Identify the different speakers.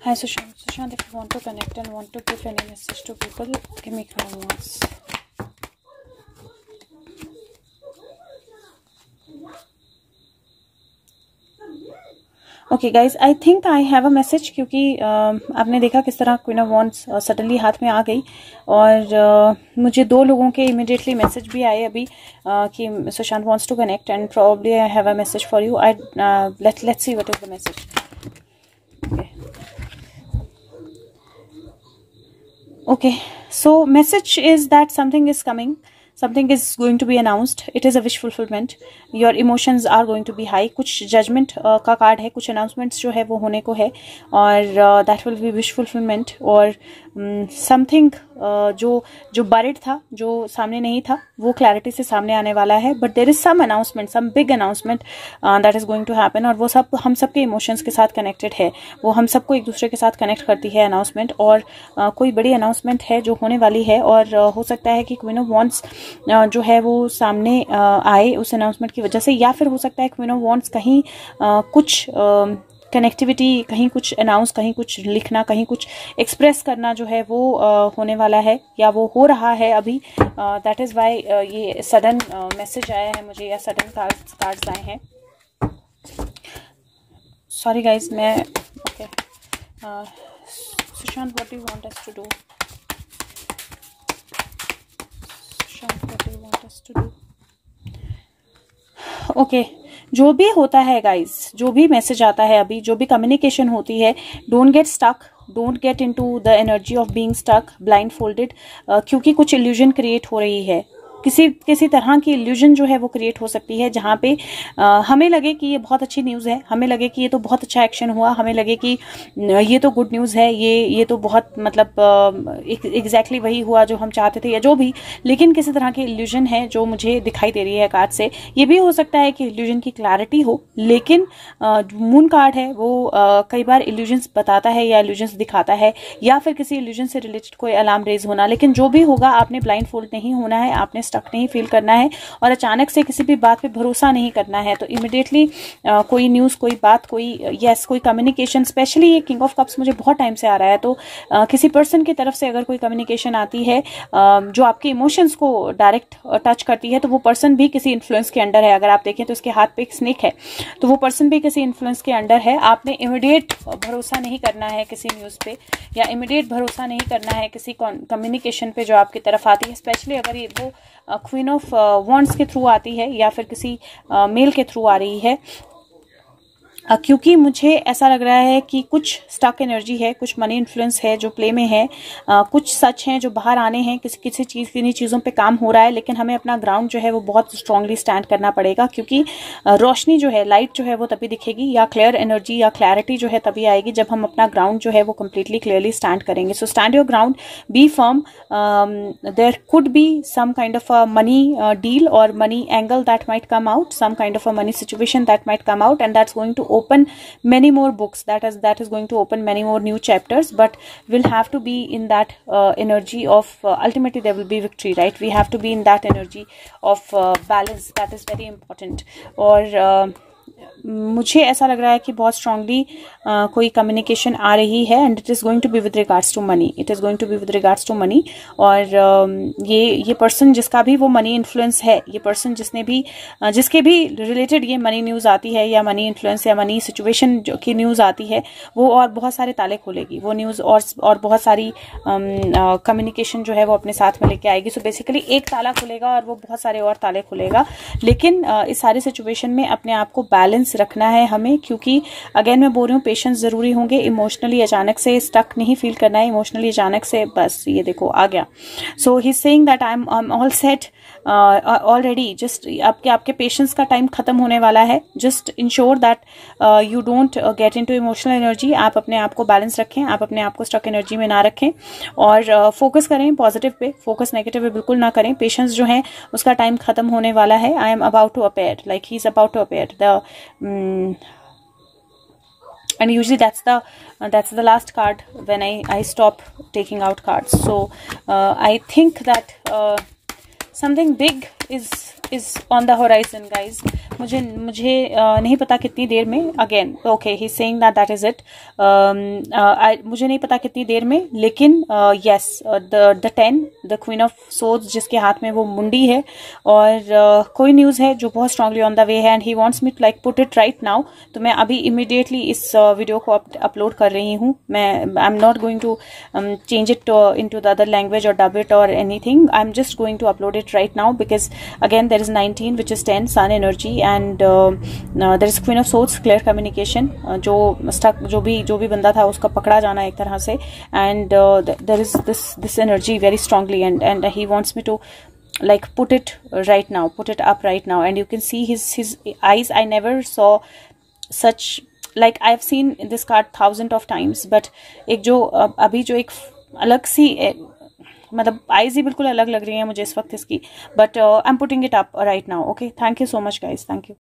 Speaker 1: Hi Sushant. Sushant, if you want to connect and want to give any message to people, give me kind once. Okay guys, I think I have a message, क्योंकि आपने देखा किस तरह queen of wands suddenly हाथ में आ गई और मुझे 2 लोगों के इमिडिएटली मैसेज भी आए अभी कि Sushant wants to connect and probably I have a message for you. I let's see what is the message. Okay, so message is that something is coming, something is going to be announced. It is a wish fulfillment. Your emotions are going to be high. कुछ judgment का card है, कुछ announcements जो है वो होने को है और that will be wish fulfillment. और something जो buried था, जो सामने नहीं था, वो clarity से सामने आने वाला है. But there is some announcement, some big announcement that is going to happen. और वो सब हम सबके emotions के साथ connected है. वो हम सबको एक दूसरे के साथ connect करती है announcement. और कोई बड़ी announcement है जो होने वाली है और हो सकता है कि क्वीन ऑफ वॉन्ड्स जो है वो सामने आए उस अनाउंसमेंट की वजह से, या फिर हो सकता है क्वीन ऑफ वॉन्ड्स कहीं कुछ कनेक्टिविटी, कहीं कुछ अनाउंस, कहीं कुछ लिखना, कहीं कुछ एक्सप्रेस करना जो है वो होने वाला है या वो हो रहा है अभी. दैट इज वाई ये सडन मैसेज आया है मुझे या सडन कार्ड्स आए हैं. सॉरी गाइज, मैं okay. Sushant, what do you want us to do? What do you want us to do? Okay, जो भी होता है गाइज, जो भी मैसेज आता है अभी, जो भी कम्युनिकेशन होती है, don't get stuck, don't get into the energy of being stuck blindfolded, क्योंकि कुछ इल्यूजन क्रिएट हो रही है. किसी तरह की इल्यूजन जो है वो क्रिएट हो सकती है जहाँ पे हमें लगे कि ये बहुत अच्छी न्यूज़ है, हमें लगे कि ये तो बहुत अच्छा एक्शन हुआ, हमें लगे कि ये तो गुड न्यूज़ है, ये तो बहुत मतलब एग्जैक्टली वही हुआ जो हम चाहते थे या जो भी. लेकिन किसी तरह की इल्यूजन है जो मुझे दिखाई दे रही है कार्ड से. ये भी हो सकता है कि इल्यूजन की क्लैरिटी हो, लेकिन मून कार्ड है वो कई बार इल्यूजन्स बताता है या इल्यूजन्स दिखाता है, या फिर किसी इल्यूजन से रिलेटेड कोई अलार्म रेज होना. लेकिन जो भी होगा, आपने ब्लाइंड फोल्ड नहीं होना है, आपने स्टक नहीं फील करना है और अचानक से किसी भी बात पे भरोसा नहीं करना है. तो इमिडिएटली कोई न्यूज़, कोई बात, कोई कम्युनिकेशन, स्पेशली ये किंग ऑफ कप्स मुझे बहुत टाइम से आ रहा है, तो किसी पर्सन की तरफ से अगर कोई कम्युनिकेशन आती है जो आपके इमोशंस को डायरेक्ट टच करती है, तो वो पर्सन भी किसी इन्फ्लुएंस के अंडर है. अगर आप देखें तो इसके हाथ पे एक स्नेक है, तो वो पर्सन भी किसी इन्फ्लुएंस के अंडर है. आपने इमिडिएट भरोसा नहीं करना है किसी न्यूज़ पे, या इमिडिएट भरोसा नहीं करना है किसी कम्युनिकेशन पे जो आपकी तरफ आती है, स्पेशली अगर ये वो क्वीन ऑफ वॉन्ड्स के थ्रू आती है या फिर किसी मेल के थ्रू आ रही है. क्योंकि मुझे ऐसा लग रहा है कि कुछ स्टक एनर्जी है, कुछ मनी इन्फ्लुएंस है जो प्ले में है, कुछ सच हैं जो बाहर आने हैं, किसी चीज़ों पे काम हो रहा है. लेकिन हमें अपना ग्राउंड जो है वो बहुत स्ट्रांगली स्टैंड करना पड़ेगा, क्योंकि रोशनी जो है, लाइट जो है वो तभी दिखेगी, या क्लियर एनर्जी या क्लैरिटी जो है तभी आएगी जब हम अपना ग्राउंड जो है वो कम्प्लीटली क्लियरली स्टैंड करेंगे. So stand your ground, be firm. There could be some kind of a money deal और money angle that might come out, some kind of a money situation that might come out, and that's going to open many more books, that is going to open many more new chapters. But we'll have to be in that energy of ultimately there will be victory, right? We have to be in that energy of balance. That is very important. और मुझे ऐसा लग रहा है कि बहुत strongly कोई communication आ रही है, and it is going to be with regards to money. It is going to be with regards to money. और ये पर्सन जिसका भी वो मनी इन्फ्लुएंस है, ये पर्सन जिसके भी रिलेटेड ये मनी न्यूज़ आती है या मनी इन्फ्लुएंस या मनी सिचुएशन की न्यूज़ आती है, वो और बहुत सारे ताले खोलेगी वो न्यूज़, और बहुत सारी कम्युनिकेशन जो है वो अपने साथ में लेके आएगी. सो बेसिकली एक ताला खुलेगा और वो बहुत सारे और ताले खुलेगा. लेकिन इस सारी सिचुएशन में अपने आप को बैलेंस रखना है हमें, क्योंकि अगेन मैं बोल रही हूँ पेशेंस जरूरी होंगे. इमोशनली अचानक से स्टक नहीं फील करना है, इमोशनली अचानक से बस ये देखो आ गया. So he is saying that I am all set already. Just आपके पेशेंस का टाइम खत्म होने वाला है. Just ensure that you don't get into emotional energy. आप अपने आप को बैलेंस रखें, आप अपने आप को स्टक एनर्जी में ना रखें और फोकस करें पॉजिटिव पे, फोकस नेगेटिव पे बिल्कुल ना करें. पेशेंस जो है उसका टाइम खत्म होने वाला है. I am about to appear, like he is about to appear. And usually that's the last card when I stop taking out cards. So I think that something big is is on the horizon guys. मुझे नहीं पता कितनी देर में, again okay he saying that is it. मुझे नहीं पता कितनी देर में, लेकिन yes the 10 the queen of swords जिसके हाथ में वो मुंडी है, और कोई न्यूज़ है जो बहुत स्ट्रांगली ऑन द वे है, and he wants me to like put it right now. तो मैं अभी इमीडिएटली इस वीडियो को अपलोड कर रही हूँ. मैं I am not going to change it into the other language or dub it or anything. I'm just going to upload it right now because again there is 19 which is 10 sun energy, and there is queen of swords, clear communication. जो stuck जो भी बंदा था उसका पकड़ा जाना एक तरह से, and there is this energy very strongly, and he wants me to like put it right now, put it up right now, and you can see his eyes. I never saw such, like I've seen this card 1000 of times, but एक जो अभी जो एक अलग सी मतलब eyes ही बिल्कुल अलग लग रही है मुझे इस वक्त इसकी, but I am putting it up right now. Okay, thank you so much guys, thank you.